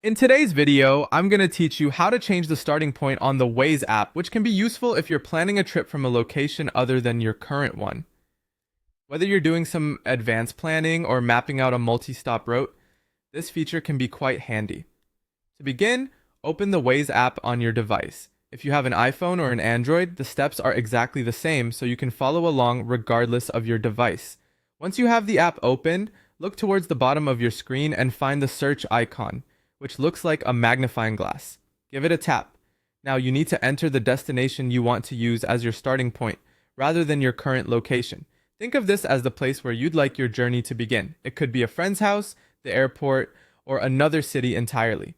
In today's video, I'm going to teach you how to change the starting point on the Waze app, which can be useful if you're planning a trip from a location other than your current one. Whether you're doing some advanced planning or mapping out a multi-stop route, this feature can be quite handy. To begin, open the Waze app on your device. If you have an iPhone or an Android, the steps are exactly the same, so you can follow along regardless of your device. Once you have the app open, look towards the bottom of your screen and find the search icon, which looks like a magnifying glass. Give it a tap. Now you need to enter the destination you want to use as your starting point, rather than your current location. Think of this as the place where you'd like your journey to begin. It could be a friend's house, the airport, or another city entirely.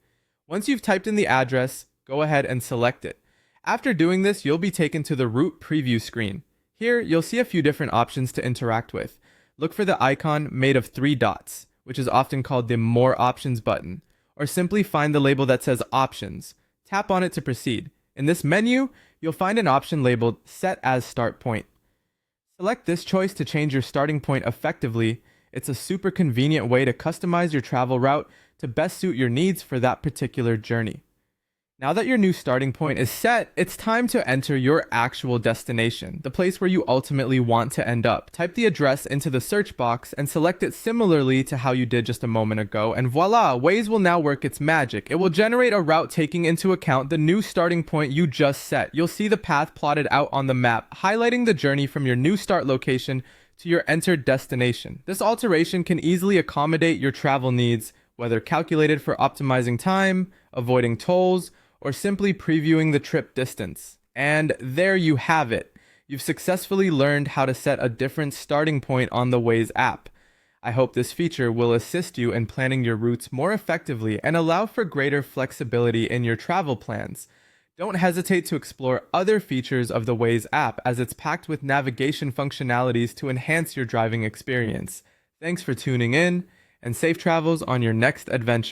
Once you've typed in the address, go ahead and select it. After doing this, you'll be taken to the route preview screen. Here, you'll see a few different options to interact with. Look for the icon made of 3 dots, which is often called the More Options button, or simply find the label that says Options. Tap on it to proceed. In this menu, you'll find an option labeled Set as Start Point. Select this choice to change your starting point effectively. It's a super convenient way to customize your travel route to best suit your needs for that particular journey. Now that your new starting point is set, it's time to enter your actual destination, the place where you ultimately want to end up. Type the address into the search box and select it similarly to how you did just a moment ago, and voila, Waze will now work its magic. It will generate a route taking into account the new starting point you just set. You'll see the path plotted out on the map, highlighting the journey from your new start location to your entered destination. This alteration can easily accommodate your travel needs, whether calculated for optimizing time, avoiding tolls, or simply previewing the trip distance. And there you have it. You've successfully learned how to set a different starting point on the Waze app. I hope this feature will assist you in planning your routes more effectively and allow for greater flexibility in your travel plans. Don't hesitate to explore other features of the Waze app, as it's packed with navigation functionalities to enhance your driving experience. Thanks for tuning in, and safe travels on your next adventure.